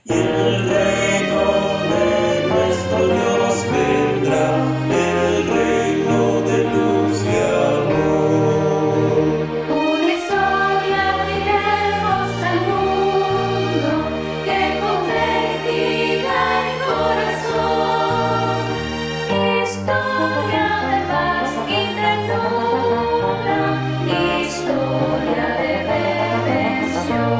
Y el reino de nuestro Dios vendrá, el reino de luz y amor. Una historia diremos al mundo que convertirá el corazón. Historia de paz y ternura, historia de redención,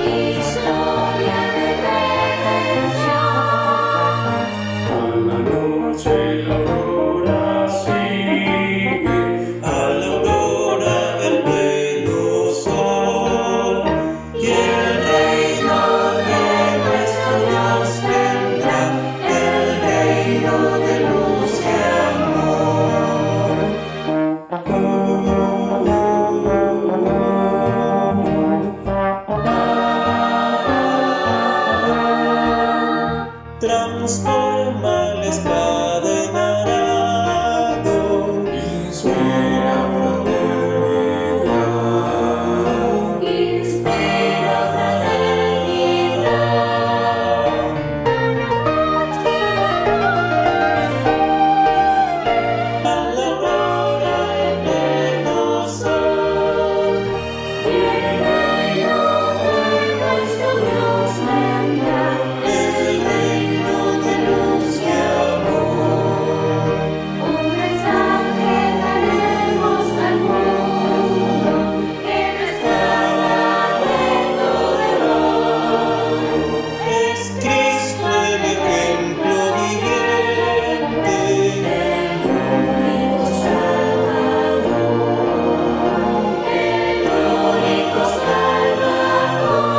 historia de redención. A la noche la aurora sigue, a la aurora del pleno sol, y el reino de nuestro Dios vendrá, el reino de luz y amor. Transforma la espada en arado, inspira fraternidad, Inspira fraternidad. a la aurora el pleno sol, Y el reino de nuestro Dios vendrá, el reino de luz y amor. un mensaje daremos al mundo que no está dentro del mundo. Es Cristo el ejemplo viviente, El único Salvador, el único Salvador.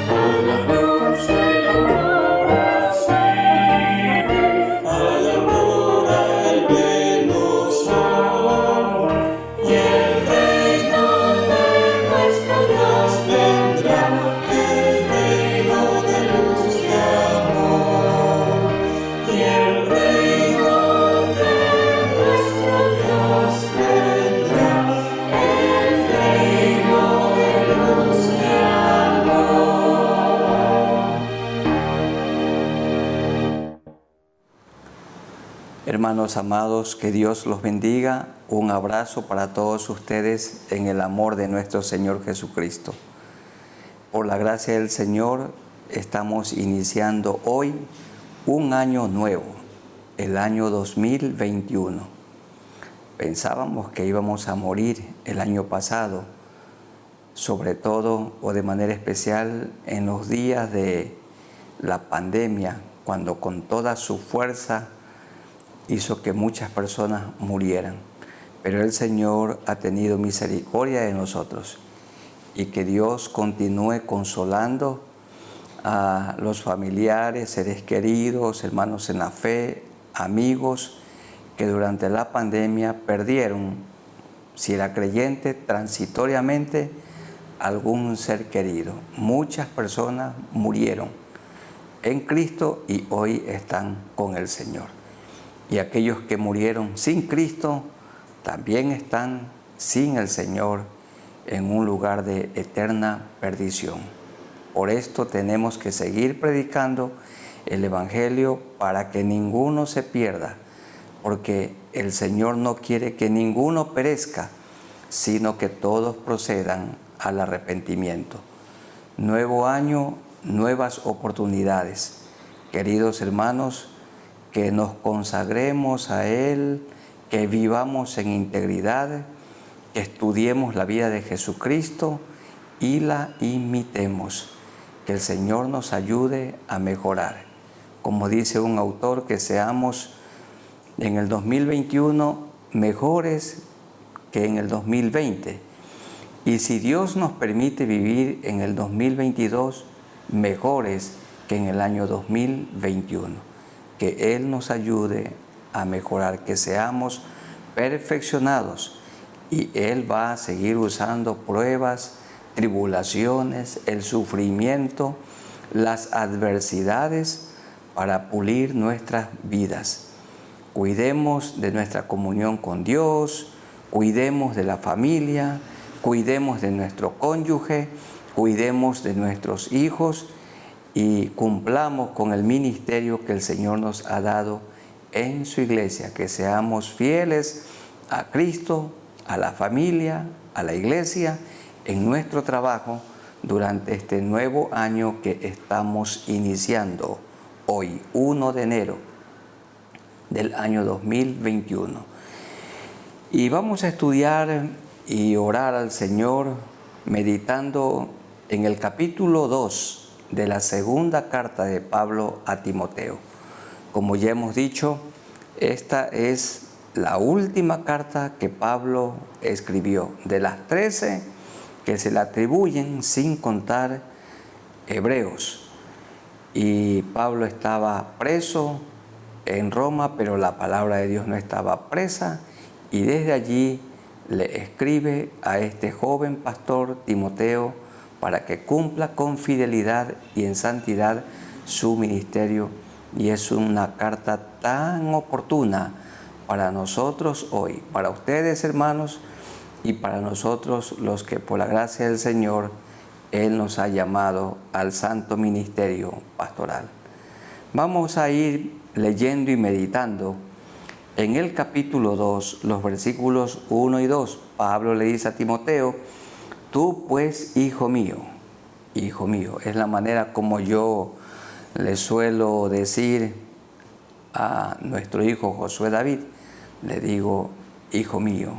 a la noche la aurora sigue, a la aurora el pleno sol, y el reino de nuestro Dios vendrá, el reino de luz y amor, y el reino de nuestro Dios vendrá, el reino de luz y amor. Hermanos amados, que Dios los bendiga. Un abrazo para todos ustedes en el amor de nuestro Señor Jesucristo. Por la gracia del Señor, estamos iniciando hoy un año nuevo, el año 2021. Pensábamos que íbamos a morir el año pasado, sobre todo o de manera especial en los días de la pandemia, cuando con toda su fuerza hizo que muchas personas murieran. Pero el Señor ha tenido misericordia de nosotros, y que Dios continúe consolando a los familiares, seres queridos, hermanos en la fe, amigos que durante la pandemia perdieron, si era creyente, transitoriamente algún ser querido. Muchas personas murieron en Cristo y hoy están con el Señor. Y aquellos que murieron sin Cristo también están sin el Señor en un lugar de eterna perdición. Por esto tenemos que seguir predicando el Evangelio para que ninguno se pierda, porque el Señor no quiere que ninguno perezca, sino que todos procedan al arrepentimiento. Nuevo año, nuevas oportunidades. Queridos hermanos, que nos consagremos a Él, que vivamos en integridad, que estudiemos la vida de Jesucristo y la imitemos. Que el Señor nos ayude a mejorar. Como dice un autor, que seamos en el 2021 mejores que en el 2020. Y si Dios nos permite vivir en el 2022, mejores que en el año 2021. Que Él nos ayude a mejorar, que seamos perfeccionados, y Él va a seguir usando pruebas, tribulaciones, el sufrimiento, las adversidades para pulir nuestras vidas. Cuidemos de nuestra comunión con Dios, cuidemos de la familia, cuidemos de nuestro cónyuge, cuidemos de nuestros hijos y cumplamos con el ministerio que el Señor nos ha dado en su iglesia, que seamos fieles a Cristo, a la familia, a la iglesia, en nuestro trabajo durante este nuevo año que estamos iniciando hoy, 1 de enero del año 2021. Y vamos a estudiar y orar al Señor meditando en el capítulo 2 de la segunda carta de Pablo a Timoteo. Como ya hemos dicho, esta es la última carta que Pablo escribió, de las 13 que se le atribuyen sin contar Hebreos. Y Pablo estaba preso en Roma, pero la palabra de Dios no estaba presa, y desde allí le escribe a este joven pastor Timoteo para que cumpla con fidelidad y en santidad su ministerio. Y es una carta tan oportuna para nosotros hoy, para ustedes hermanos, y para nosotros los que por la gracia del Señor Él nos ha llamado al santo ministerio pastoral. Vamos a ir leyendo y meditando en el capítulo 2, los versículos 1 y 2. Pablo le dice a Timoteo: tú pues, hijo mío, es la manera como yo le suelo decir a nuestro hijo Josué David, le digo hijo mío,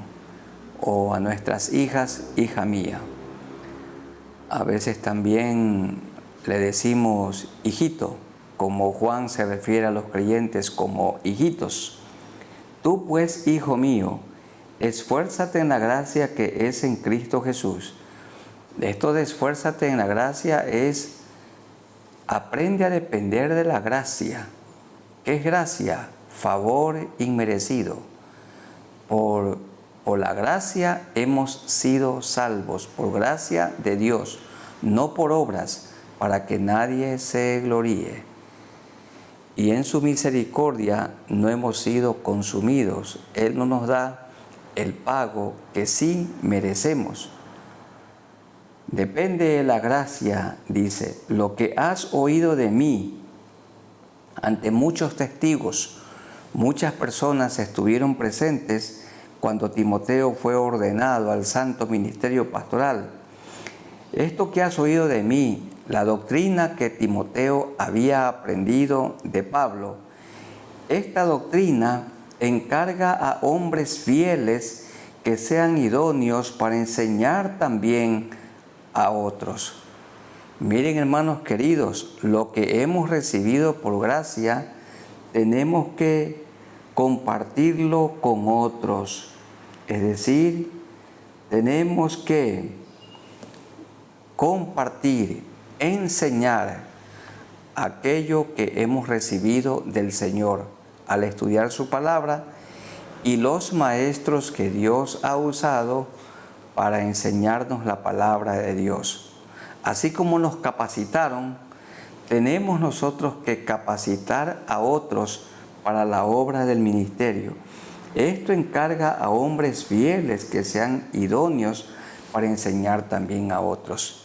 o a nuestras hijas, hija mía. A veces también le decimos hijito, como Juan se refiere a los creyentes como hijitos. Tú pues, hijo mío, esfuérzate en la gracia que es en Cristo Jesús. Esto de esfuérzate en la gracia es aprende a depender de la gracia. ¿Qué es gracia? Favor inmerecido. Por la gracia hemos sido salvos, por gracia de Dios, no por obras, para que nadie se gloríe. Y en su misericordia no hemos sido consumidos. Él no nos da el pago que sí merecemos. Depende de la gracia, dice, lo que has oído de mí ante muchos testigos. Muchas personas estuvieron presentes cuando Timoteo fue ordenado al santo ministerio pastoral. Esto que has oído de mí, la doctrina que Timoteo había aprendido de Pablo, esta doctrina encarga a hombres fieles que sean idóneos para enseñar también a otros. Miren, hermanos queridos, lo que hemos recibido por gracia, tenemos que compartirlo con otros. Es decir, tenemos que compartir, enseñar aquello que hemos recibido del Señor al estudiar su palabra y los maestros que Dios ha usado para enseñarnos la palabra de Dios. Así como nos capacitaron, tenemos nosotros que capacitar a otros para la obra del ministerio. Esto encarga a hombres fieles que sean idóneos para enseñar también a otros.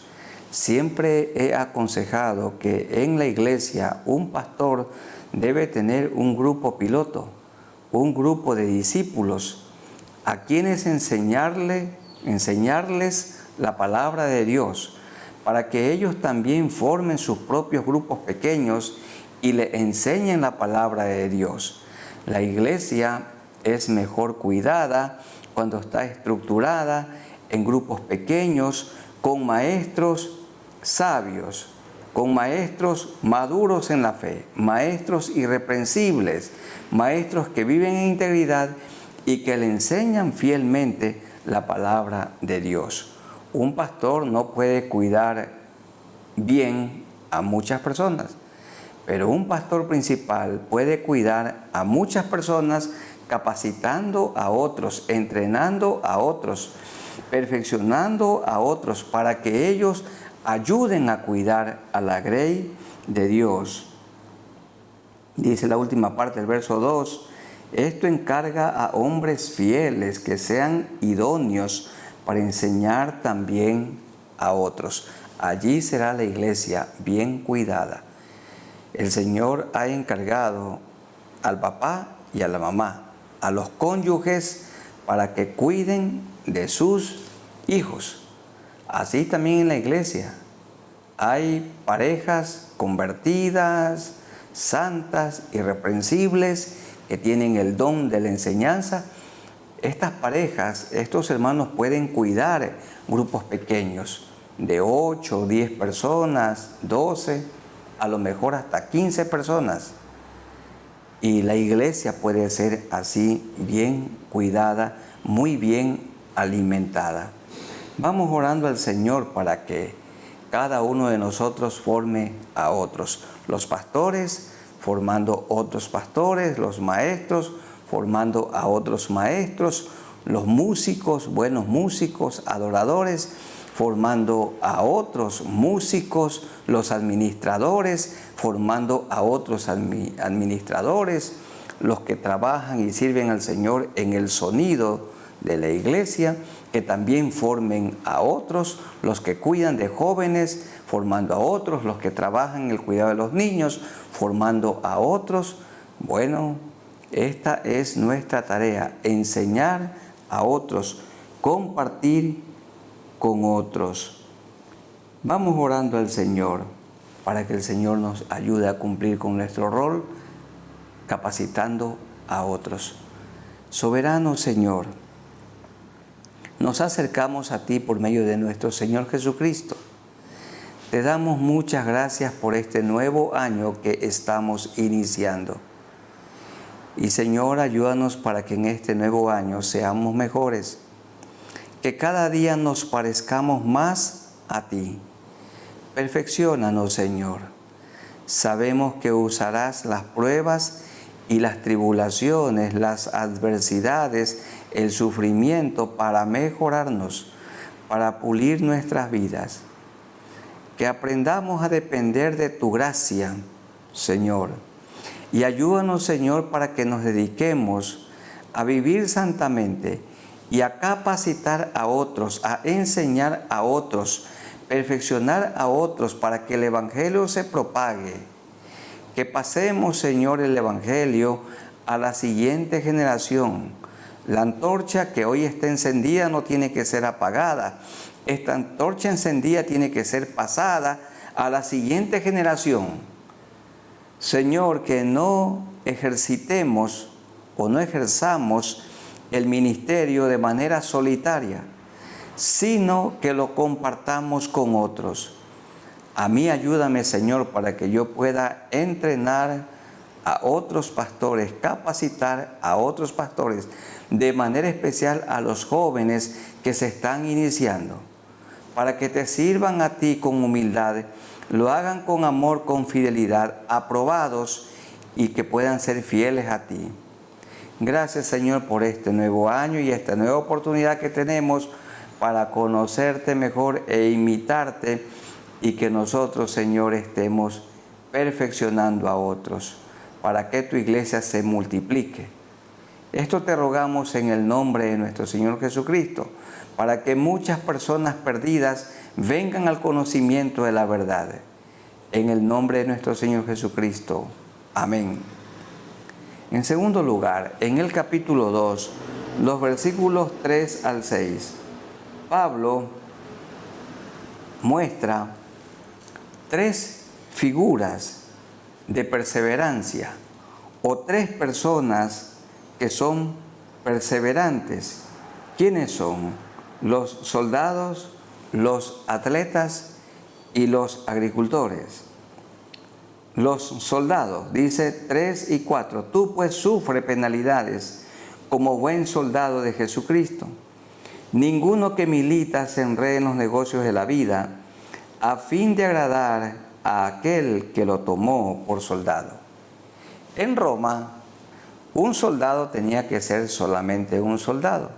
Siempre he aconsejado que en la iglesia un pastor debe tener un grupo piloto, un grupo de discípulos a quienes enseñarles la palabra de Dios, para que ellos también formen sus propios grupos pequeños y le enseñen la palabra de Dios. La iglesia es mejor cuidada cuando está estructurada en grupos pequeños, con maestros sabios, con maestros maduros en la fe, maestros irreprensibles, maestros que viven en integridad y que le enseñan fielmente la palabra de Dios. Un pastor no puede cuidar bien a muchas personas, pero un pastor principal puede cuidar a muchas personas, capacitando a otros, entrenando a otros, perfeccionando a otros para que ellos ayuden a cuidar a la grey de Dios. Dice la última parte del verso 2, esto encarga a hombres fieles que sean idóneos para enseñar también a otros. Allí será la iglesia bien cuidada. El Señor ha encargado al papá y a la mamá, a los cónyuges, para que cuiden de sus hijos. Así también en la iglesia hay parejas convertidas, santas, irreprensibles, que tienen el don de la enseñanza. Estas parejas, estos hermanos pueden cuidar grupos pequeños de 8 o 10 personas, 12, a lo mejor hasta 15 personas. Y la iglesia puede ser así bien cuidada, muy bien alimentada. Vamos orando al Señor para que cada uno de nosotros forme a otros. Los pastores formando otros pastores, los maestros formando a otros maestros, los músicos, buenos músicos, adoradores, formando a otros músicos, los administradores, formando a otros administradores, los que trabajan y sirven al Señor en el sonido de la iglesia, que también formen a otros, los que cuidan de jóvenes, formando a otros, los que trabajan en el cuidado de los niños, formando a otros. Bueno, esta es nuestra tarea, enseñar a otros, compartir con otros. Vamos orando al Señor para que el Señor nos ayude a cumplir con nuestro rol, capacitando a otros. Soberano Señor, nos acercamos a ti por medio de nuestro Señor Jesucristo. Te damos muchas gracias por este nuevo año que estamos iniciando. Y Señor, ayúdanos para que en este nuevo año seamos mejores, que cada día nos parezcamos más a ti. Perfecciónanos, Señor. Sabemos que usarás las pruebas y las tribulaciones, las adversidades, el sufrimiento para mejorarnos, para pulir nuestras vidas. Que aprendamos a depender de tu gracia, Señor. Y ayúdanos, Señor, para que nos dediquemos a vivir santamente y a capacitar a otros, a enseñar a otros, perfeccionar a otros para que el Evangelio se propague. Que pasemos, Señor, el Evangelio a la siguiente generación. La antorcha que hoy está encendida no tiene que ser apagada. Esta antorcha encendida tiene que ser pasada a la siguiente generación. Señor, que no ejercitemos o no ejerzamos el ministerio de manera solitaria, sino que lo compartamos con otros. A mí ayúdame, Señor, para que yo pueda entrenar a otros pastores, capacitar a otros pastores, de manera especial a los jóvenes que se están iniciando, para que te sirvan a ti con humildad, lo hagan con amor, con fidelidad, aprobados y que puedan ser fieles a ti. Gracias, Señor, por este nuevo año y esta nueva oportunidad que tenemos para conocerte mejor e imitarte, y que nosotros, Señor, estemos perfeccionando a otros para que tu iglesia se multiplique. Esto te rogamos en el nombre de nuestro Señor Jesucristo, para que muchas personas perdidas vengan al conocimiento de la verdad. En el nombre de nuestro Señor Jesucristo. Amén. En segundo lugar, en el capítulo 2, los versículos 3 al 6, Pablo muestra 3 figuras de perseverancia, o 3 personas que son perseverantes. ¿Quiénes son? Los soldados, los atletas y los agricultores. Los soldados, dice 3 y 4, tú pues sufre penalidades como buen soldado de Jesucristo. Ninguno que milita se enrede en los negocios de la vida, a fin de agradar a aquel que lo tomó por soldado. En Roma, un soldado tenía que ser solamente un soldado.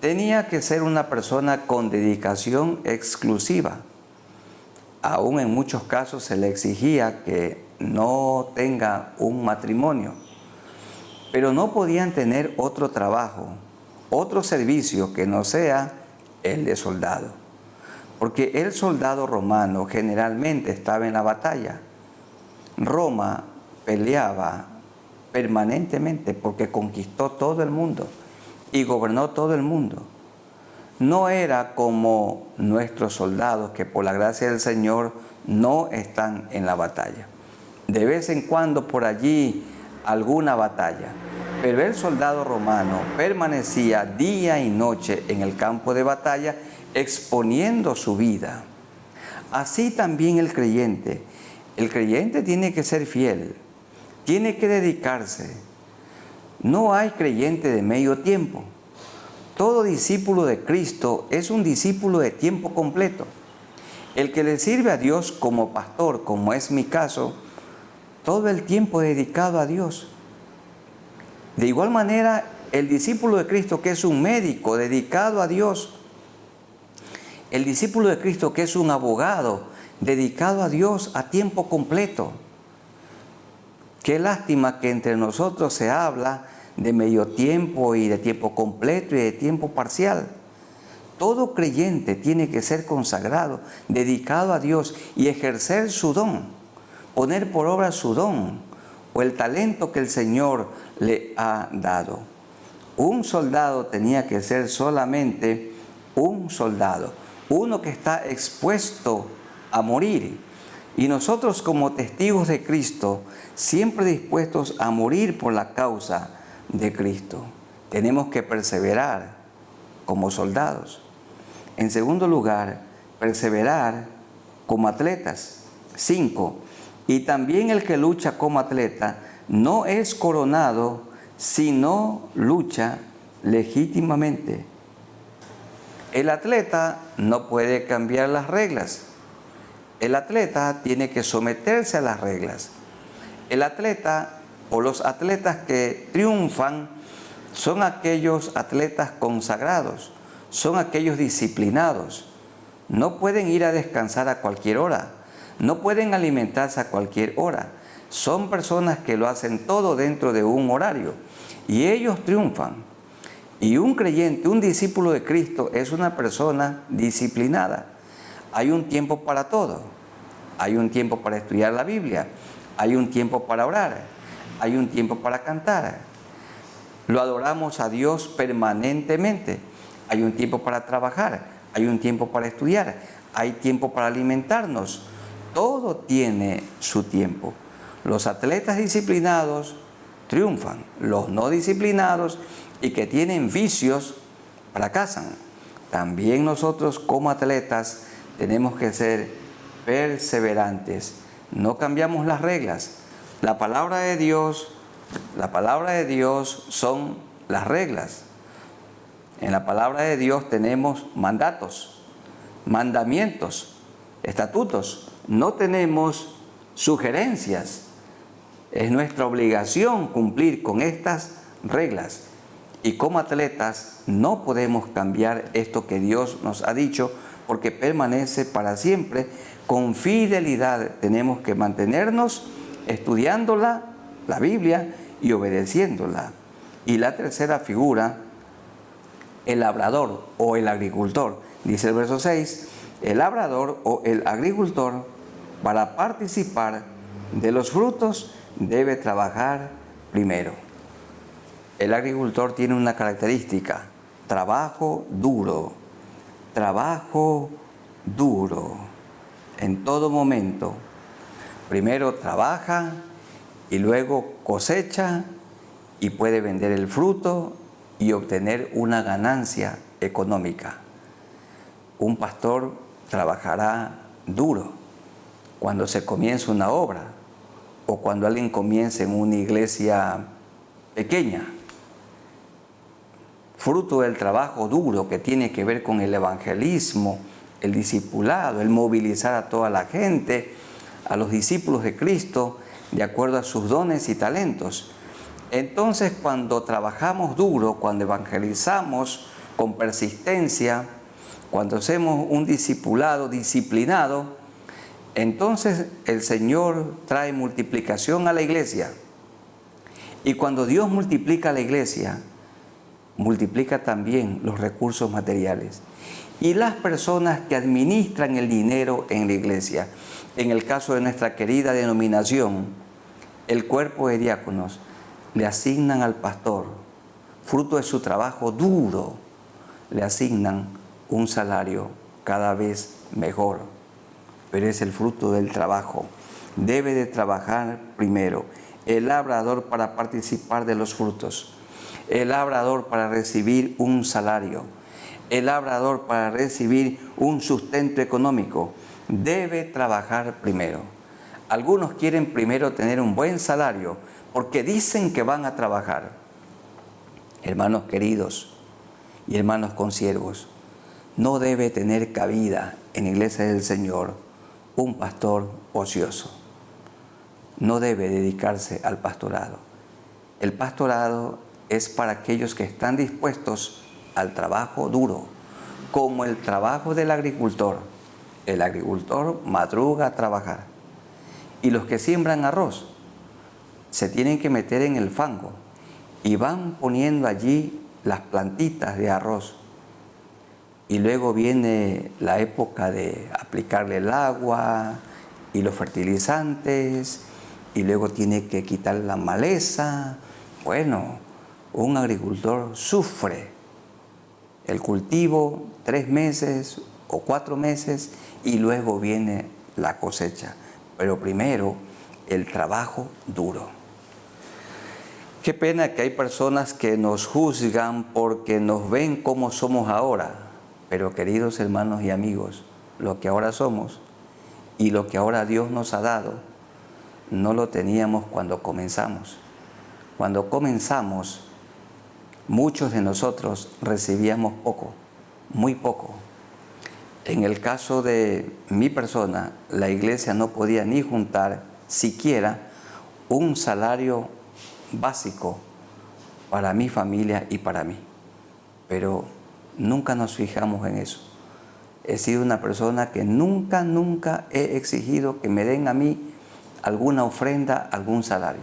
Tenía que ser una persona con dedicación exclusiva. Aún en muchos casos se le exigía que no tenga un matrimonio, pero no podían tener otro trabajo, otro servicio que no sea el de soldado. porque el soldado romano generalmente estaba en la batalla. Roma peleaba permanentemente porque conquistó todo el mundo y gobernó todo el mundo. No era como nuestros soldados que por la gracia del Señor no están en la batalla. De vez en cuando por allí alguna batalla, pero el soldado romano permanecía día y noche en el campo de batalla exponiendo su vida. Así también el creyente. El creyente tiene que ser fiel, tiene que dedicarse. No hay creyente de medio tiempo. Todo discípulo de Cristo es un discípulo de tiempo completo. El que le sirve a Dios como pastor, como es mi caso, todo el tiempo dedicado a Dios. De igual manera, el discípulo de Cristo que es un médico dedicado a Dios. El discípulo de Cristo que es un abogado dedicado a Dios a tiempo completo. Qué lástima que entre nosotros se habla de medio tiempo y de tiempo completo y de tiempo parcial. Todo creyente tiene que ser consagrado, dedicado a Dios y ejercer su don, poner por obra su don o el talento que el Señor le ha dado. Un soldado tenía que ser solamente un soldado, uno que está expuesto a morir. Y nosotros como testigos de Cristo, siempre dispuestos a morir por la causa de Cristo. Tenemos que perseverar como soldados. En segundo lugar, perseverar como atletas. 5. Y también el que lucha como atleta no es coronado si no lucha legítimamente. El atleta no puede cambiar las reglas. El atleta tiene que someterse a las reglas. El atleta o los atletas que triunfan son aquellos atletas consagrados, son aquellos disciplinados. No pueden ir a descansar a cualquier hora, no pueden alimentarse a cualquier hora. Son personas que lo hacen todo dentro de un horario y ellos triunfan. Y un creyente, un discípulo de Cristo es una persona disciplinada. Hay un tiempo para todo. Hay un tiempo para estudiar la Biblia. Hay un tiempo para orar. Hay un tiempo para cantar. Lo adoramos a Dios permanentemente. Hay un tiempo para trabajar. Hay un tiempo para estudiar. Hay tiempo para alimentarnos. Todo tiene su tiempo. Los atletas disciplinados triunfan. Los no disciplinados y que tienen vicios fracasan. También nosotros como atletas tenemos que ser perseverantes. No cambiamos las reglas. La palabra de Dios son las reglas. En la palabra de Dios tenemos mandatos, mandamientos, estatutos. No tenemos sugerencias. Es nuestra obligación cumplir con estas reglas. Y como atletas no podemos cambiar esto que Dios nos ha dicho porque permanece para siempre. Con fidelidad tenemos que mantenernos estudiándola, la Biblia, y obedeciéndola. Y la tercera figura, el labrador o el agricultor. Dice el verso 6, el labrador o el agricultor, para participar de los frutos, debe trabajar primero. El agricultor tiene una característica, trabajo duro, en todo momento. Primero trabaja y luego cosecha y puede vender el fruto y obtener una ganancia económica. Un pastor trabajará duro cuando se comienza una obra o cuando alguien comienza en una iglesia pequeña. Fruto del trabajo duro que tiene que ver con el evangelismo, el discipulado, el movilizar a toda la gente, a los discípulos de Cristo, de acuerdo a sus dones y talentos. Entonces, cuando trabajamos duro, cuando evangelizamos con persistencia, cuando hacemos un discipulado disciplinado, entonces el Señor trae multiplicación a la iglesia. Y cuando Dios multiplica a la iglesia, multiplica también los recursos materiales. Y las personas que administran el dinero en la iglesia, en el caso de nuestra querida denominación, el cuerpo de diáconos, le asignan al pastor, fruto de su trabajo duro, le asignan un salario cada vez mejor. Pero es el fruto del trabajo. Debe de trabajar primero el labrador para participar de los frutos, el labrador para recibir un salario, el labrador para recibir un sustento económico. Debe trabajar primero. Algunos quieren primero tener un buen salario porque dicen que van a trabajar. Hermanos queridos y hermanos consiervos, no debe tener cabida en la iglesia del Señor un pastor ocioso. No debe dedicarse al pastorado. El pastorado es para aquellos que están dispuestos al trabajo duro, como el trabajo del agricultor. El agricultor madruga a trabajar. Y los que siembran arroz se tienen que meter en el fango y van poniendo allí las plantitas de arroz. Y luego viene la época de aplicarle el agua y los fertilizantes, y luego tiene que quitar la maleza. Bueno, un agricultor sufre el cultivo 3 meses o 4 meses y luego viene la cosecha. Pero primero el trabajo duro. Qué pena que hay personas que nos juzgan porque nos ven como somos ahora. Pero queridos hermanos y amigos, lo que ahora somos y lo que ahora Dios nos ha dado, no lo teníamos cuando comenzamos. Cuando comenzamos, muchos de nosotros recibíamos poco, muy poco. En el caso de mi persona, la iglesia no podía ni juntar siquiera un salario básico para mi familia y para mí. Pero nunca nos fijamos en eso. He sido una persona que nunca he exigido que me den a mí alguna ofrenda, algún salario.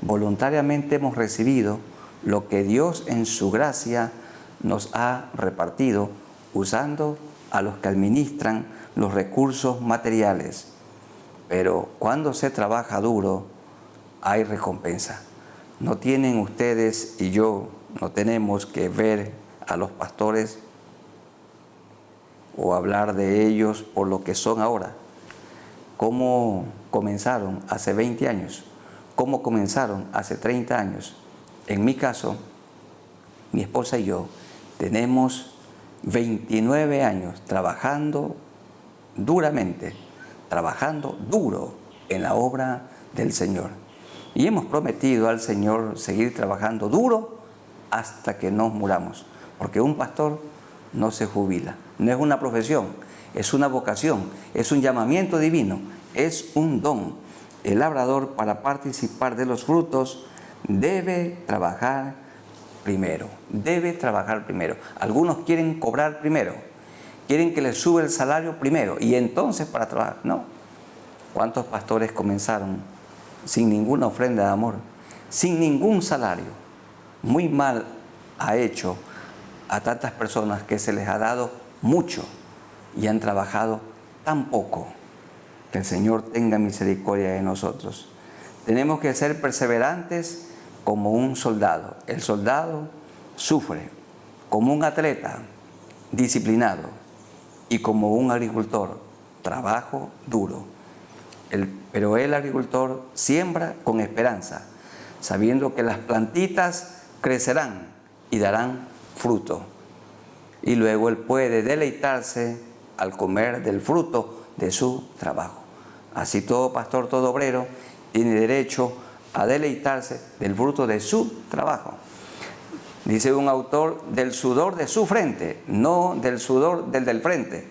Voluntariamente hemos recibido lo que Dios en su gracia nos ha repartido usando a los que administran los recursos materiales. Pero cuando se trabaja duro, hay recompensa. No tienen ustedes y yo, no tenemos que ver a los pastores o hablar de ellos por lo que son ahora. ¿Cómo comenzaron hace 20 años? ¿Cómo comenzaron hace 30 años? En mi caso, mi esposa y yo tenemos 29 años trabajando duramente, trabajando duro en la obra del Señor. Y hemos prometido al Señor seguir trabajando duro hasta que nos muramos. Porque un pastor no se jubila, no es una profesión, es una vocación, es un llamamiento divino, es un don. El labrador, para participar de los frutos, debe trabajar primero, debe trabajar primero. Algunos quieren cobrar primero, quieren que les sube el salario primero y entonces para trabajar. No. ¿Cuántos pastores comenzaron sin ninguna ofrenda de amor, sin ningún salario? Muy mal ha hecho a tantas personas que se les ha dado mucho y han trabajado tan poco. Que el Señor tenga misericordia de nosotros. Tenemos que ser perseverantes como un soldado. El soldado sufre como un atleta disciplinado y como un agricultor, trabajo duro. Pero el agricultor siembra con esperanza, sabiendo que las plantitas crecerán y darán fruto. Y luego él puede deleitarse al comer del fruto de su trabajo. Así todo pastor, todo obrero tiene derecho a deleitarse del fruto de su trabajo. Dice un autor, del sudor de su frente, no del sudor del frente,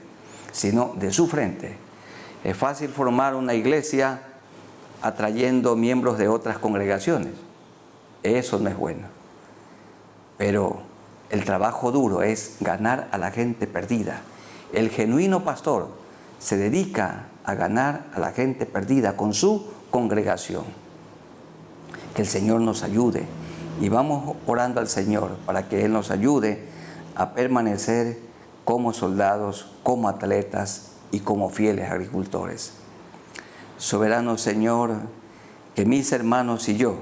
sino de su frente. Es fácil formar una iglesia atrayendo miembros de otras congregaciones. Eso no es bueno. Pero el trabajo duro es ganar a la gente perdida. El genuino pastor se dedica a ganar a la gente perdida con su congregación. Que el Señor nos ayude Y vamos orando al Señor para que Él nos ayude a permanecer como soldados, como atletas y como fieles agricultores. Soberano Señor, que mis hermanos y yo,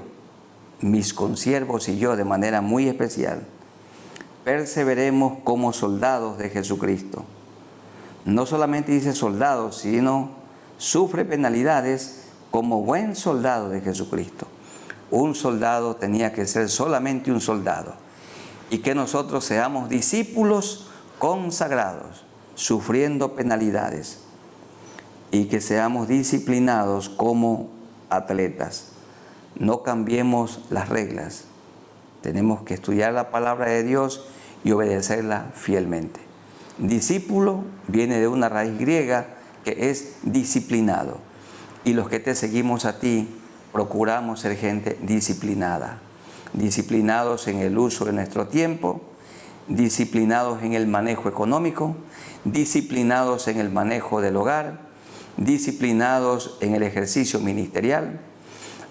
mis consiervos y yo de manera muy especial, perseveremos como soldados de Jesucristo. No solamente dice soldados, sino sufre penalidades como buen soldado de Jesucristo. Un soldado tenía que ser solamente un soldado. Y que nosotros seamos discípulos consagrados, sufriendo penalidades. Y que seamos disciplinados como atletas. No cambiemos las reglas. Tenemos que estudiar la palabra de Dios y obedecerla fielmente. Discípulo viene de una raíz griega que es disciplinado. Y los que te seguimos a ti, procuramos ser gente disciplinada. Disciplinados en el uso de nuestro tiempo, disciplinados en el manejo económico, disciplinados en el manejo del hogar, disciplinados en el ejercicio ministerial,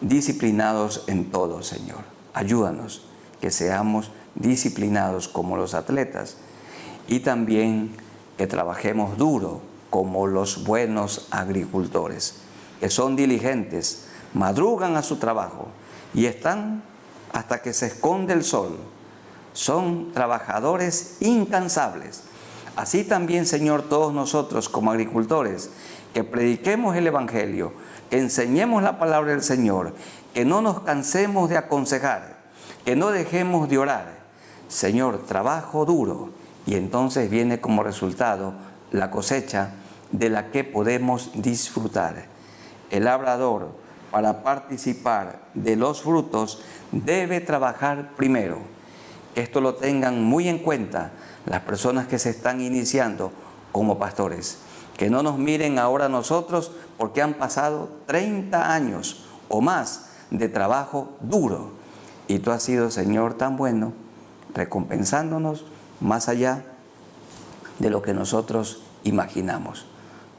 disciplinados en todo, Señor. Ayúdanos que seamos disciplinados como los atletas y también que trabajemos duro como los buenos agricultores, que son diligentes, madrugan a su trabajo y están hasta que se esconde el sol. Son trabajadores incansables. Así también, Señor, todos nosotros como agricultores, que prediquemos el Evangelio, que enseñemos la palabra del Señor, que no nos cansemos de aconsejar, que no dejemos de orar. Señor, trabajo duro, y entonces viene como resultado la cosecha de la que podemos disfrutar. El labrador, para participar de los frutos, debe trabajar primero. Esto lo tengan muy en cuenta las personas que se están iniciando como pastores. Que no nos miren ahora nosotros porque han pasado 30 años o más de trabajo duro. Y tú has sido, Señor, tan bueno, recompensándonos más allá de lo que nosotros imaginamos.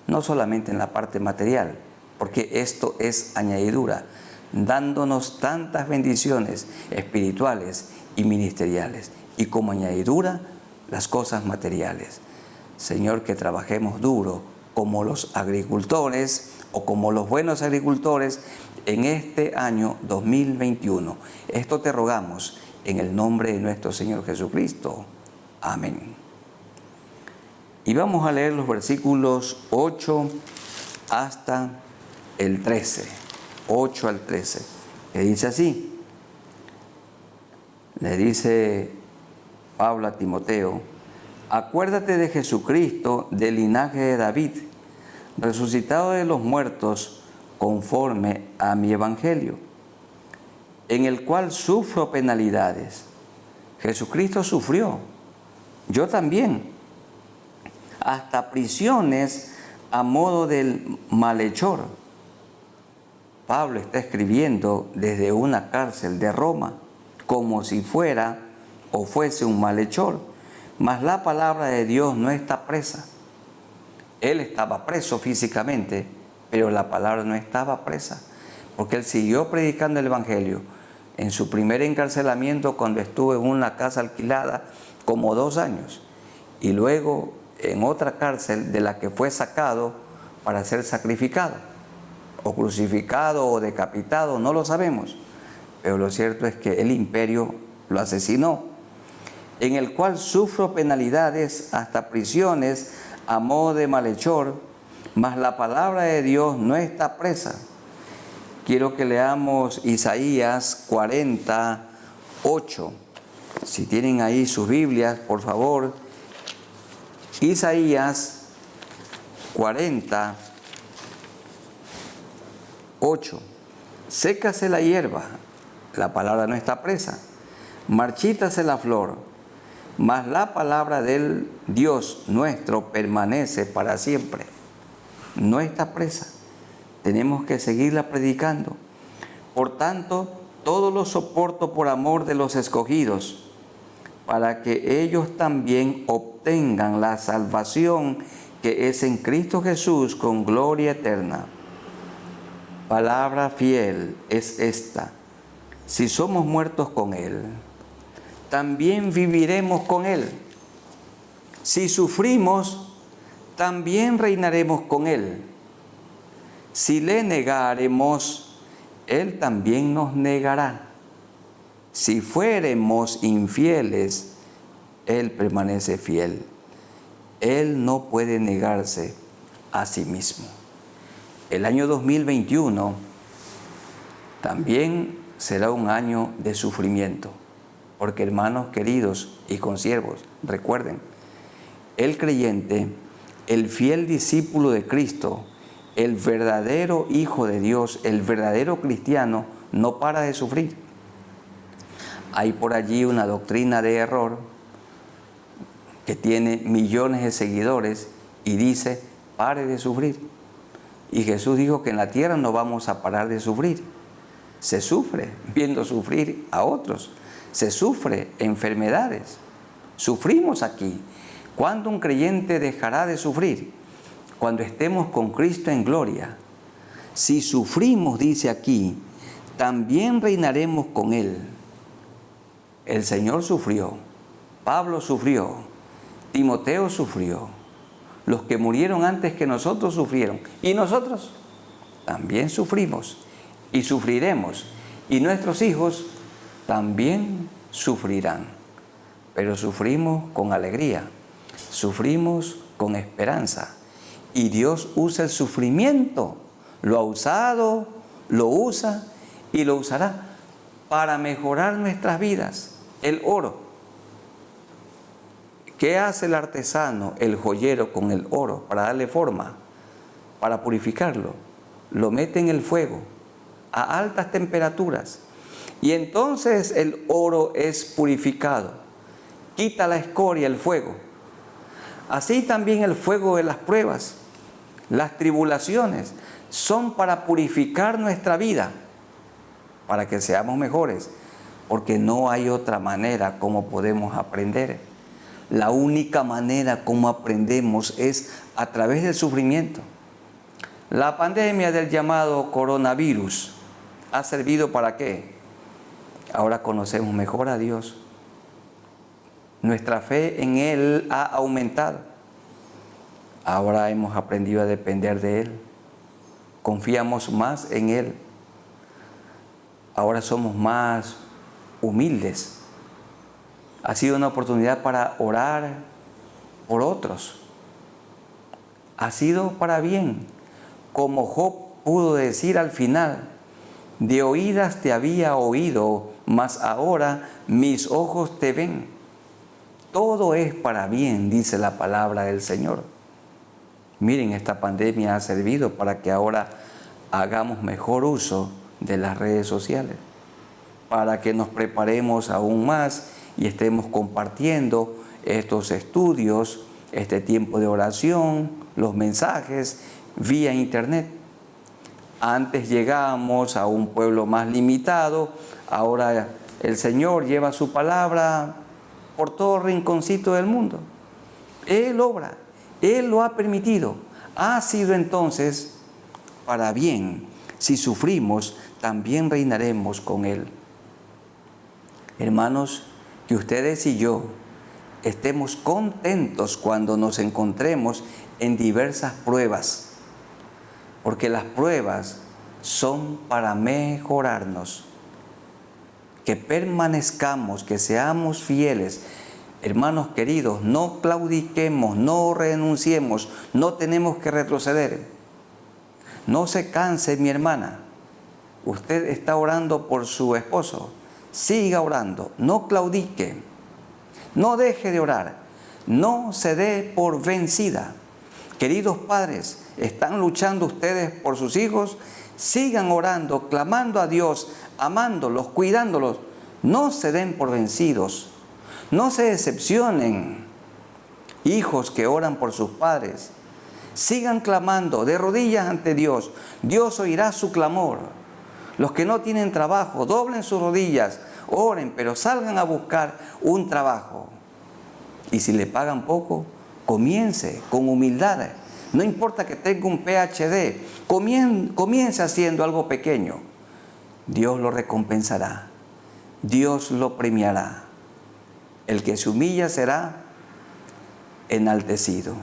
No solamente en la parte material, porque esto es añadidura, dándonos tantas bendiciones espirituales y ministeriales. Y como añadidura, las cosas materiales. Señor, que trabajemos duro como los agricultores o como los buenos agricultores en este año 2021. Esto te rogamos en el nombre de nuestro Señor Jesucristo. Amén. Y vamos a leer los versículos 8 hasta el 13. 8 al 13. Que dice así. Le dice Pablo a Timoteo: acuérdate de Jesucristo, del linaje de David, resucitado de los muertos conforme a mi evangelio, en el cual sufro penalidades. Jesucristo sufrió, yo también, hasta prisiones a modo del malhechor. Pablo está escribiendo desde una cárcel de Roma, como si fuera o fuese un malhechor. Mas la palabra de Dios no está presa. Él estaba preso físicamente, pero la palabra no estaba presa, porque él siguió predicando el Evangelio. En su primer encarcelamiento, cuando estuvo en una casa alquilada, como 2 años, y luego en otra cárcel de la que fue sacado para ser sacrificado, o crucificado, o decapitado, no lo sabemos, pero lo cierto es que el imperio lo asesinó, en el cual sufro penalidades hasta prisiones a modo de malhechor, mas la palabra de Dios no está presa. Quiero que leamos Isaías 48. Si tienen ahí sus Biblias, por favor. Isaías 48. Sécase la hierba, la palabra no está presa. Marchítase la flor, mas la palabra del Dios nuestro permanece para siempre. No está presa. Tenemos que seguirla predicando. Por tanto, todo lo soporto por amor de los escogidos, para que ellos también obtengan la salvación que es en Cristo Jesús con gloria eterna. Palabra fiel es esta, si somos muertos con Él, también viviremos con Él. Si sufrimos, también reinaremos con Él. Si le negaremos, Él también nos negará. Si fuéremos infieles, Él permanece fiel. Él no puede negarse a sí mismo. El año 2021 también será un año de sufrimiento, porque hermanos queridos y consiervos, recuerden, el creyente, el fiel discípulo de Cristo, el verdadero hijo de Dios, el verdadero cristiano, no para de sufrir. Hay por allí una doctrina de error que tiene millones de seguidores y dice, pare de sufrir. Y Jesús dijo que en la tierra no vamos a parar de sufrir. Se sufre viendo sufrir a otros. Se sufre enfermedades. Sufrimos aquí. ¿Cuándo un creyente dejará de sufrir? Cuando estemos con Cristo en gloria. Si sufrimos, dice aquí, también reinaremos con Él. El Señor sufrió. Pablo sufrió. Timoteo sufrió. Los que murieron antes que nosotros sufrieron. Y nosotros también sufrimos y sufriremos. Y nuestros hijos también sufrirán. Pero sufrimos con alegría. Sufrimos con esperanza. Y Dios usa el sufrimiento. Lo ha usado, lo usa y lo usará para mejorar nuestras vidas. El oro. ¿Qué hace el artesano, el joyero con el oro para darle forma, para purificarlo? Lo mete en el fuego a altas temperaturas y entonces el oro es purificado. Quita la escoria, el fuego. Así también el fuego de las pruebas, las tribulaciones, son para purificar nuestra vida, para que seamos mejores, porque no hay otra manera como podemos aprender. La única manera como aprendemos es a través del sufrimiento. La pandemia del llamado coronavirus ha servido ¿para qué? Ahora conocemos mejor a Dios. Nuestra fe en Él ha aumentado. Ahora hemos aprendido a depender de Él. Confiamos más en Él. Ahora somos más humildes. Ha sido una oportunidad para orar por otros. Ha sido para bien. Como Job pudo decir al final, de oídas te había oído, mas ahora mis ojos te ven. Todo es para bien, dice la palabra del Señor. Miren, esta pandemia ha servido para que ahora hagamos mejor uso de las redes sociales, para que nos preparemos aún más y estemos compartiendo estos estudios, este tiempo de oración, los mensajes vía internet. Antes llegábamos a un pueblo más limitado, ahora el Señor lleva su palabra por todo rinconcito del mundo. Él obra, Él lo ha permitido. Ha sido entonces para bien. Si sufrimos, también reinaremos con Él. Hermanos, que ustedes y yo estemos contentos cuando nos encontremos en diversas pruebas, porque las pruebas son para mejorarnos, que permanezcamos, que seamos fieles. Hermanos queridos, no claudiquemos, no renunciemos, no tenemos que retroceder. No se canse, mi hermana. Usted está orando por su esposo. Siga orando, no claudique, no deje de orar, no se dé por vencida. Queridos padres, ¿están luchando ustedes por sus hijos? Sigan orando, clamando a Dios, amándolos, cuidándolos. No se den por vencidos, no se decepcionen. Hijos que oran por sus padres, sigan clamando de rodillas ante Dios. Dios oirá su clamor. Los que no tienen trabajo, doblen sus rodillas, oren, pero salgan a buscar un trabajo. Y si le pagan poco, comience con humildad. No importa que tenga un PhD, comience haciendo algo pequeño. Dios lo recompensará. Dios lo premiará. El que se humilla será enaltecido.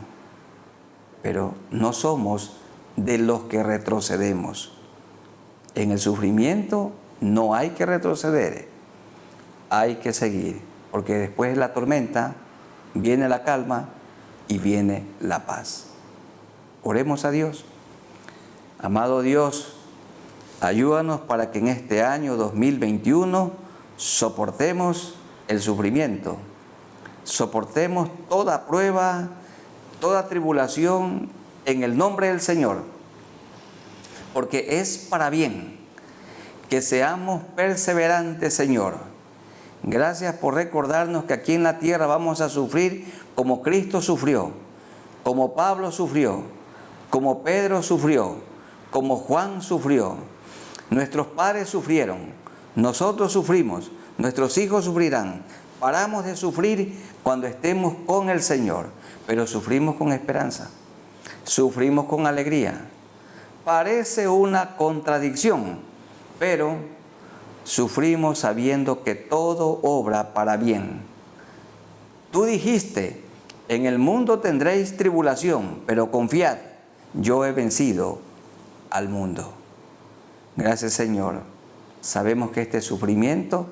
Pero no somos de los que retrocedemos. En el sufrimiento no hay que retroceder, hay que seguir, porque después de la tormenta viene la calma y viene la paz. Oremos a Dios. Amado Dios, ayúdanos para que en este año 2021 soportemos el sufrimiento, soportemos toda prueba, toda tribulación en el nombre del Señor, porque es para bien que seamos perseverantes, Señor. Gracias por recordarnos que aquí en la tierra vamos a sufrir como Cristo sufrió, como Pablo sufrió, como Pedro sufrió, como Juan sufrió. Nuestros padres sufrieron, nosotros sufrimos, nuestros hijos sufrirán. Paramos de sufrir cuando estemos con el Señor, pero sufrimos con esperanza, sufrimos con alegría. Parece una contradicción, pero sufrimos sabiendo que todo obra para bien. Tú dijiste, en el mundo tendréis tribulación, pero confiad, yo he vencido al mundo. Gracias, Señor. Sabemos que este sufrimiento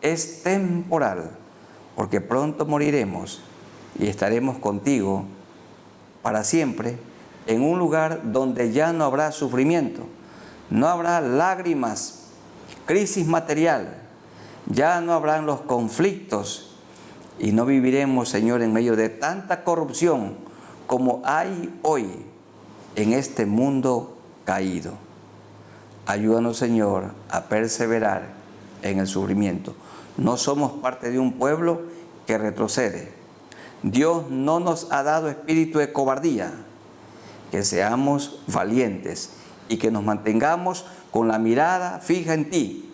es temporal, porque pronto moriremos y estaremos contigo para siempre en un lugar donde ya no habrá sufrimiento, no habrá lágrimas, crisis material, ya no habrán los conflictos y no viviremos, Señor, en medio de tanta corrupción como hay hoy en este mundo caído. Ayúdanos, Señor, a perseverar en el sufrimiento. No somos parte de un pueblo que retrocede. Dios no nos ha dado espíritu de cobardía, que seamos valientes y que nos mantengamos con la mirada fija en ti.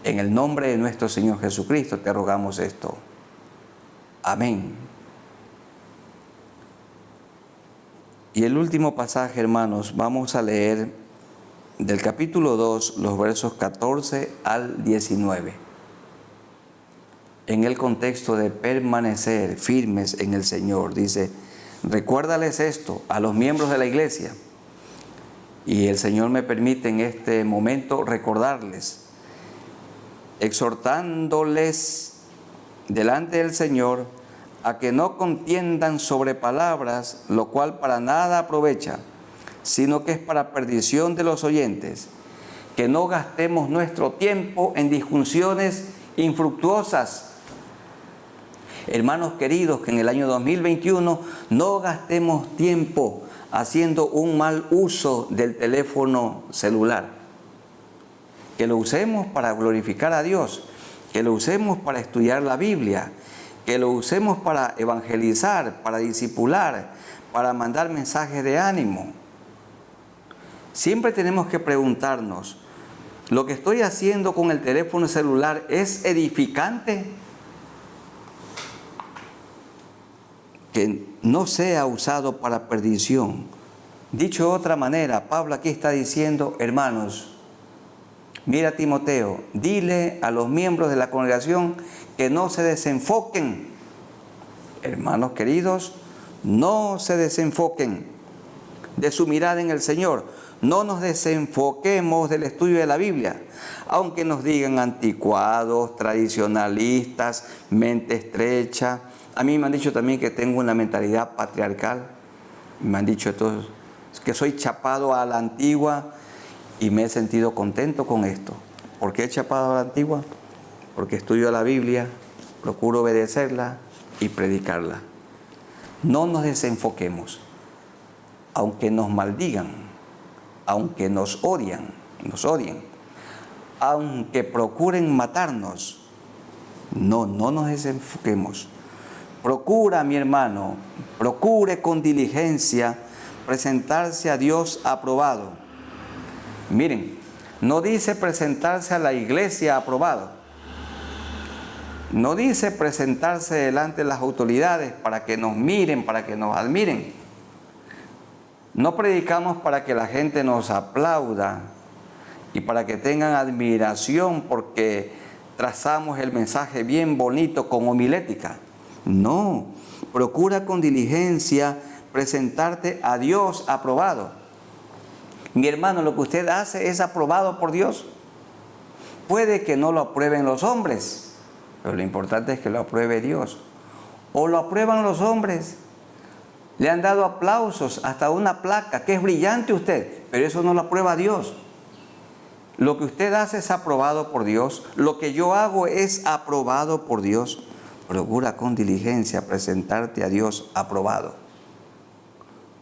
En el nombre de nuestro Señor Jesucristo te rogamos esto. Amén. Y el último pasaje, hermanos, vamos a leer del capítulo 2, los versos 14 al 19. En el contexto de permanecer firmes en el Señor, dice: recuérdales esto a los miembros de la iglesia. Y el Señor me permite en este momento recordarles, exhortándoles delante del Señor a que no contiendan sobre palabras, lo cual para nada aprovecha, sino que es para perdición de los oyentes, que no gastemos nuestro tiempo en discusiones infructuosas. Hermanos queridos, que en el año 2021 no gastemos tiempo haciendo un mal uso del teléfono celular. Que lo usemos para glorificar a Dios, que lo usemos para estudiar la Biblia, que lo usemos para evangelizar, para discipular, para mandar mensajes de ánimo. Siempre tenemos que preguntarnos, ¿lo que estoy haciendo con el teléfono celular es edificante? Que no sea usado para perdición. Dicho de otra manera, Pablo aquí está diciendo: hermanos, mira Timoteo, dile a los miembros de la congregación que no se desenfoquen. Hermanos queridos, no se desenfoquen de su mirada en el Señor. No nos desenfoquemos del estudio de la Biblia, aunque nos digan anticuados, tradicionalistas, mente estrecha. A mí me han dicho también que tengo una mentalidad patriarcal. Me han dicho todos que soy chapado a la antigua y me he sentido contento con esto. ¿Por qué he chapado a la antigua? Porque estudio la Biblia, procuro obedecerla y predicarla. No nos desenfoquemos, aunque nos maldigan, aunque nos odien, aunque procuren matarnos. No nos desenfoquemos. Procura, mi hermano, procure con diligencia presentarse a Dios aprobado. Miren, no dice presentarse a la iglesia aprobado. No dice presentarse delante de las autoridades para que nos miren, para que nos admiren. No predicamos para que la gente nos aplauda y para que tengan admiración porque trazamos el mensaje bien bonito con homilética. No, procura con diligencia presentarte a Dios aprobado. Mi hermano, lo que usted hace es aprobado por Dios. Puede que no lo aprueben los hombres, pero lo importante es que lo apruebe Dios. O lo aprueban los hombres. Le han dado aplausos, hasta una placa, que es brillante usted, pero eso no lo aprueba Dios. Lo que usted hace es aprobado por Dios. Lo que yo hago es aprobado por Dios. Procura con diligencia presentarte a Dios aprobado.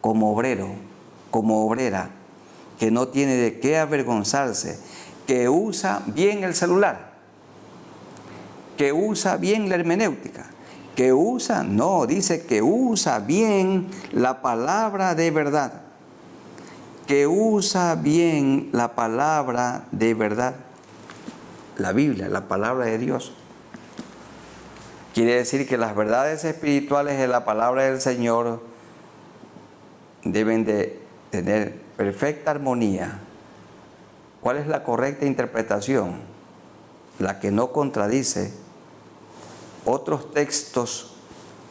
Como obrero, como obrera, que no tiene de qué avergonzarse, que usa bien el celular, que usa bien la hermenéutica, que usa, no, dice que usa bien la palabra de verdad, que usa bien la palabra de verdad, la Biblia, la palabra de Dios. Quiere decir que las verdades espirituales de la palabra del Señor deben de tener perfecta armonía. ¿Cuál es la correcta interpretación? La que no contradice otros textos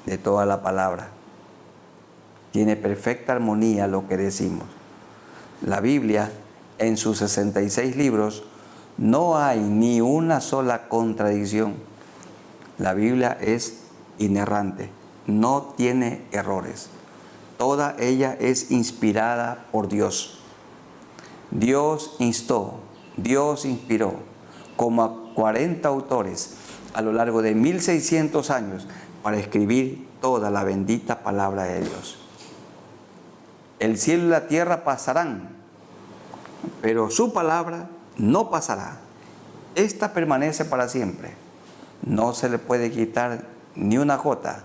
de toda la palabra. Tiene perfecta armonía lo que decimos. La Biblia, en sus 66 libros, no hay ni una sola contradicción. La Biblia es inerrante, no tiene errores. Toda ella es inspirada por Dios. Dios instó, Dios inspiró como a 40 autores a lo largo de 1600 años para escribir toda la bendita palabra de Dios. El cielo y la tierra pasarán, pero su palabra no pasará. Esta permanece para siempre. No se le puede quitar ni una jota,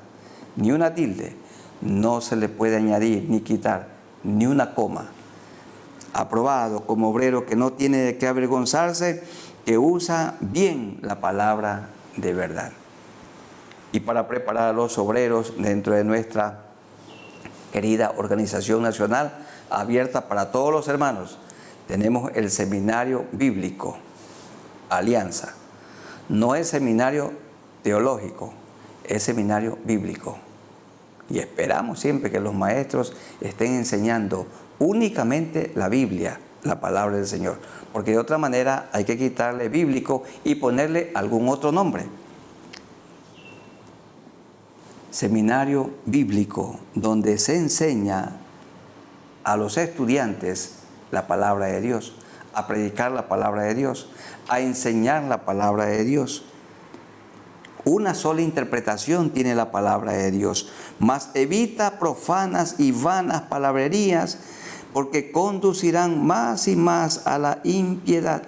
ni una tilde. No se le puede añadir ni quitar ni una coma. Aprobado como obrero que no tiene de qué avergonzarse, que usa bien la palabra de verdad. Y para preparar a los obreros dentro de nuestra querida organización nacional, abierta para todos los hermanos, tenemos el seminario bíblico, Alianza. No es seminario teológico, es seminario bíblico. Y esperamos siempre que los maestros estén enseñando únicamente la Biblia, la palabra del Señor. Porque de otra manera hay que quitarle bíblico y ponerle algún otro nombre. Seminario bíblico, donde se enseña a los estudiantes la palabra de Dios, a predicar la palabra de Dios, a enseñar la palabra de Dios. Una sola interpretación tiene la palabra de Dios, mas evita profanas y vanas palabrerías, porque conducirán más y más a la impiedad.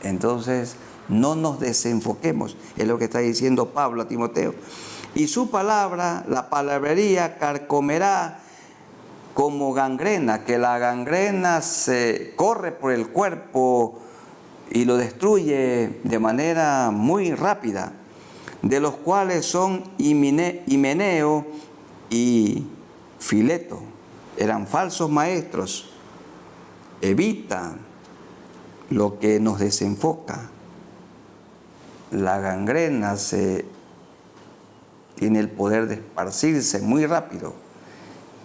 Entonces, no nos desenfoquemos, es lo que está diciendo Pablo a Timoteo. Y su palabra, la palabrería, carcomerá como gangrena, que la gangrena se corre por el cuerpo y lo destruye de manera muy rápida, de los cuales son Himeneo y Fileto. Eran falsos maestros. Evita lo que nos desenfoca. La gangrena tiene el poder de esparcirse muy rápido.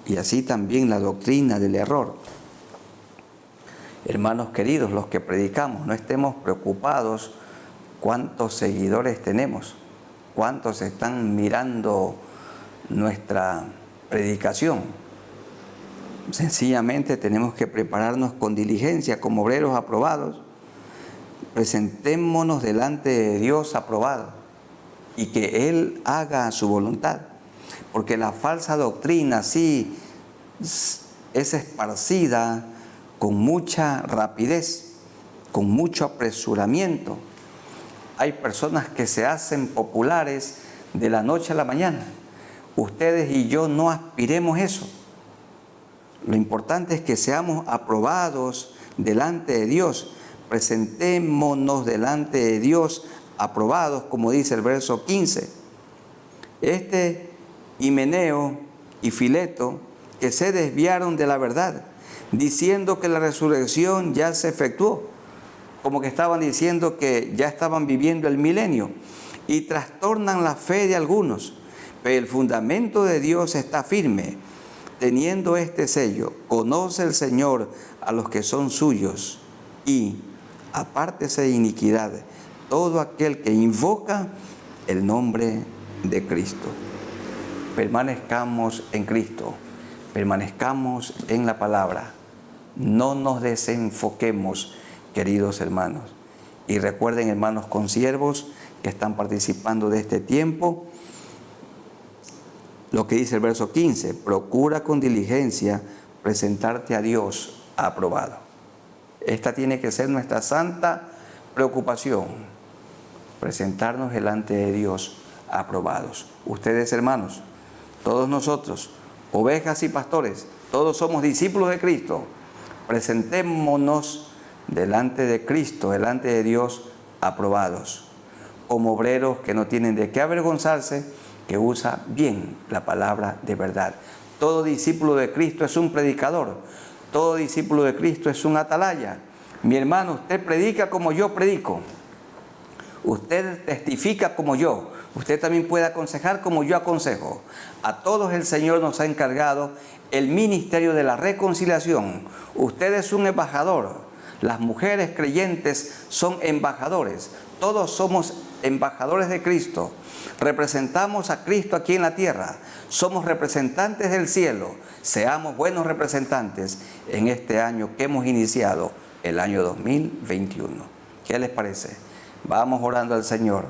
Y así también la doctrina del error. Hermanos queridos, los que predicamos, no estemos preocupados cuántos seguidores tenemos, cuántos están mirando nuestra predicación. Sencillamente tenemos que prepararnos con diligencia como obreros aprobados. Presentémonos delante de Dios aprobado y que Él haga su voluntad. Porque la falsa doctrina sí es esparcida con mucha rapidez, con mucho apresuramiento. Hay personas que se hacen populares de la noche a la mañana. Ustedes y yo no aspiremos eso. Lo importante es que seamos aprobados delante de Dios. Presentémonos delante de Dios aprobados, como dice el verso 15. Himeneo y Fileto, que se desviaron de la verdad, diciendo que la resurrección ya se efectuó. como que estaban diciendo que ya estaban viviendo el milenio y trastornan la fe de algunos. Pero el fundamento de Dios está firme, teniendo este sello: conoce el Señor a los que son suyos, y apártese de iniquidad todo aquel que invoca el nombre de Cristo. Permanezcamos en Cristo, permanezcamos en la palabra, no nos desenfoquemos, queridos hermanos. Y recuerden, hermanos consiervos que están participando de este tiempo, lo que dice el verso 15: procura con diligencia presentarte a Dios aprobado. Esta tiene que ser nuestra santa preocupación, presentarnos delante de Dios aprobados. Ustedes, hermanos, todos nosotros, ovejas y pastores, todos somos discípulos de Cristo. Presentémonos delante de Cristo, delante de Dios, aprobados, como obreros que no tienen de qué avergonzarse, que usa bien la palabra de verdad. Todo discípulo de Cristo es un predicador, todo discípulo de Cristo es un atalaya. Mi hermano, usted predica como yo predico, usted testifica como yo, usted también puede aconsejar como yo aconsejo. A todos el Señor nos ha encargado el ministerio de la reconciliación. Usted es un embajador, las mujeres creyentes son embajadores, todos somos embajadores de Cristo. Representamos a Cristo aquí en la tierra, somos representantes del cielo. Seamos buenos representantes en este año que hemos iniciado, el año 2021. ¿Qué les parece? Vamos orando al Señor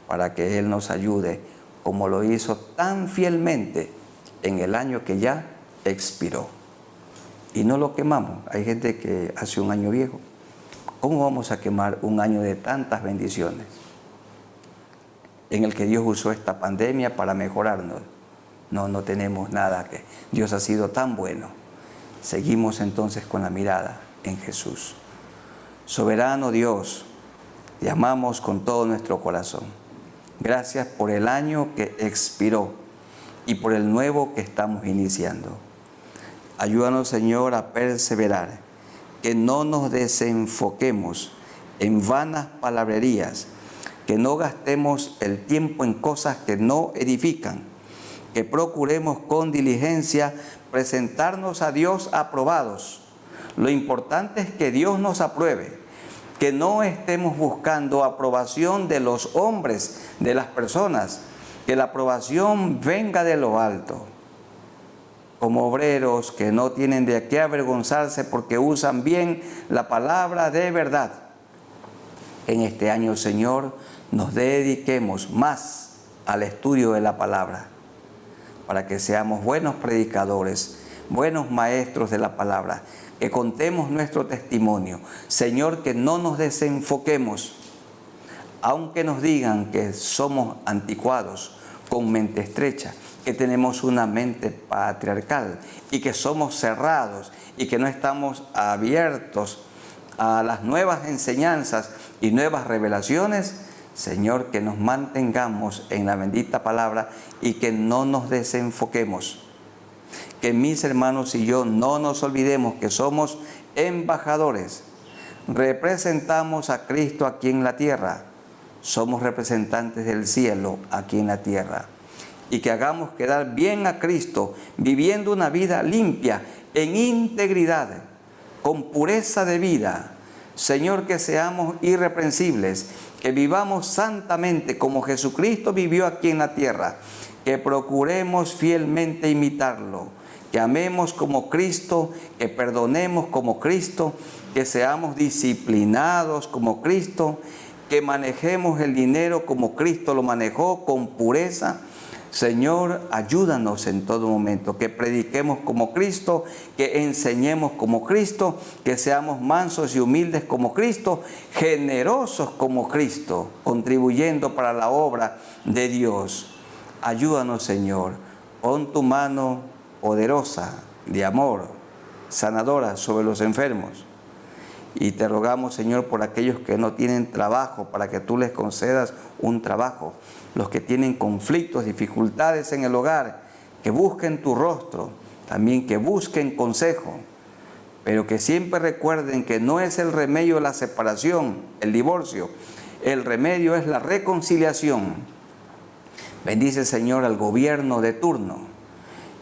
para que Él nos ayude, como lo hizo tan fielmente en el año que ya expiró. Y no lo quemamos. Hay gente que hace un año viejo. ¿Cómo vamos a quemar un año de tantas bendiciones en el que Dios usó esta pandemia para mejorarnos? No tenemos nada que... Dios ha sido tan bueno. Seguimos entonces con la mirada en Jesús. Soberano Dios, te amamos con todo nuestro corazón. Gracias por el año que expiró y por el nuevo que estamos iniciando. Ayúdanos, Señor, a perseverar, que no nos desenfoquemos en vanas palabrerías, que no gastemos el tiempo en cosas que no edifican, que procuremos con diligencia presentarnos a Dios aprobados. Lo importante es que Dios nos apruebe, que no estemos buscando aprobación de los hombres, de las personas, que la aprobación venga de lo alto. Como obreros que no tienen de qué avergonzarse porque usan bien la palabra de verdad. En este año, Señor, nos dediquemos más al estudio de la palabra, para que seamos buenos predicadores, buenos maestros de la palabra, que contemos nuestro testimonio. Señor, que no nos desenfoquemos, aunque nos digan que somos anticuados, con mente estrecha, que tenemos una mente patriarcal y que somos cerrados y que no estamos abiertos a las nuevas enseñanzas y nuevas revelaciones. Señor, que nos mantengamos en la bendita palabra y que no nos desenfoquemos. Que mis hermanos y yo no nos olvidemos que somos embajadores. Representamos a Cristo aquí en la tierra. Somos representantes del cielo aquí en la tierra. Y que hagamos quedar bien a Cristo, viviendo una vida limpia, en integridad, con pureza de vida. Señor, que seamos irreprensibles, que vivamos santamente como Jesucristo vivió aquí en la tierra, que procuremos fielmente imitarlo, que amemos como Cristo, que perdonemos como Cristo, que seamos disciplinados como Cristo, que manejemos el dinero como Cristo lo manejó, con pureza. Señor, ayúdanos en todo momento, que prediquemos como Cristo, que enseñemos como Cristo, que seamos mansos y humildes como Cristo, generosos como Cristo, contribuyendo para la obra de Dios. Ayúdanos, Señor, pon tu mano poderosa de amor, sanadora sobre los enfermos. Y te rogamos, Señor, por aquellos que no tienen trabajo, para que tú les concedas un trabajo. Los que tienen conflictos, dificultades en el hogar, que busquen tu rostro, también que busquen consejo. pero que siempre recuerden que no es el remedio la separación, el divorcio. El remedio es la reconciliación. Bendice, Señor, al gobierno de turno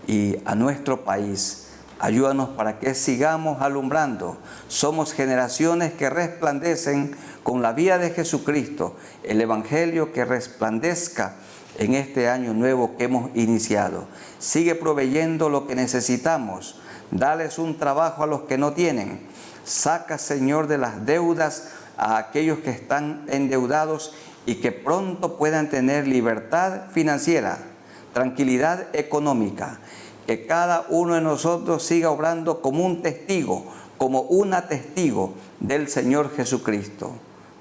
y a nuestro país. Ayúdanos para que sigamos alumbrando. Somos generaciones que resplandecen con la vida de Jesucristo, el Evangelio que resplandezca en este año nuevo que hemos iniciado. Sigue proveyendo lo que necesitamos. Dales un trabajo a los que no tienen. Saca, Señor, de las deudas a aquellos que están endeudados y que pronto puedan tener libertad financiera, tranquilidad económica. Que cada uno de nosotros siga obrando como un testigo, como una testigo del Señor Jesucristo,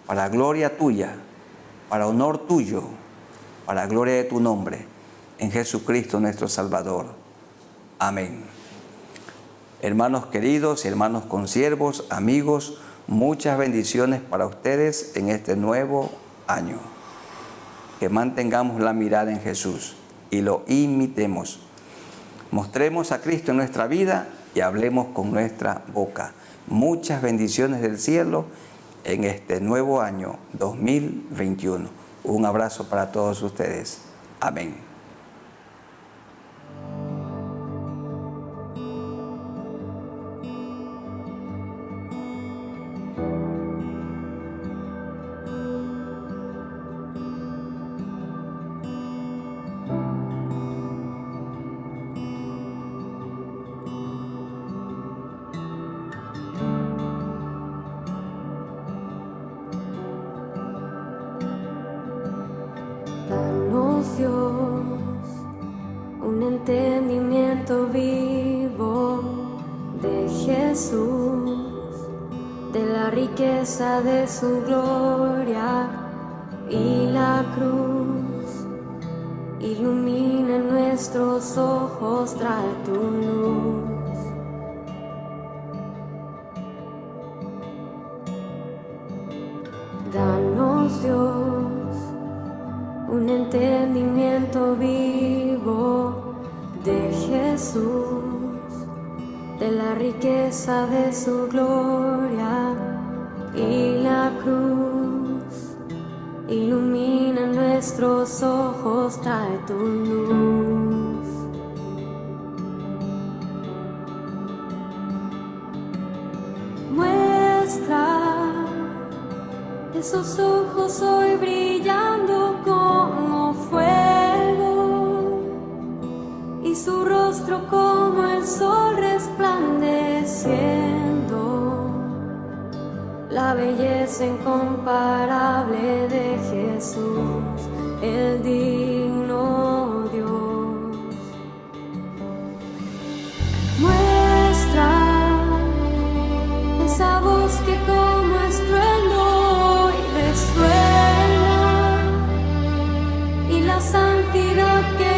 para gloria tuya, para honor tuyo, para gloria de tu nombre, en Jesucristo nuestro Salvador. Amén. Hermanos queridos y hermanos consiervos, amigos, muchas bendiciones para ustedes en este nuevo año. Que mantengamos la mirada en Jesús y lo imitemos. Mostremos a Cristo en nuestra vida y hablemos con nuestra boca. Muchas bendiciones del cielo en este nuevo año 2021. Un abrazo para todos ustedes. Amén. Danos, Dios, un entendimiento vivo de Jesús, de la riqueza de su gloria y la cruz. Ilumina nuestros ojos, trae tu luz. Danos, Dios, un entendimiento vivo de Jesús, de la riqueza de su gloria y la cruz. Ilumina nuestros ojos, trae tu luz. Muestra esos ojos hoy brillando como fuego y su rostro como el sol resplandeciendo, la belleza incomparable de Jesús, el digno Dios. Muestra esa voz que como estruendo hoy resuena y la santidad que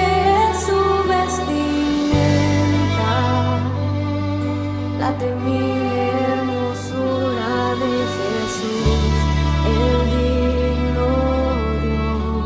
es su vestimenta, la temible hermosura de Jesús, el digno Dios.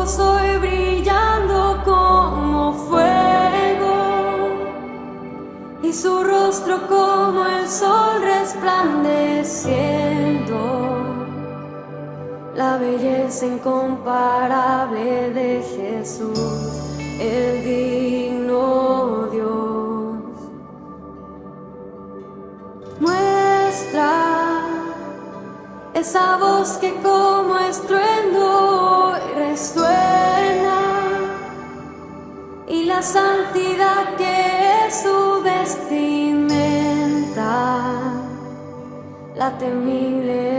gozo y brillando como fuego, y su rostro como el sol resplandeciendo, la belleza incomparable de Jesús, el digno Dios. Muestra esa voz que como estruendo resuena, y la santidad que es su vestimenta, la temible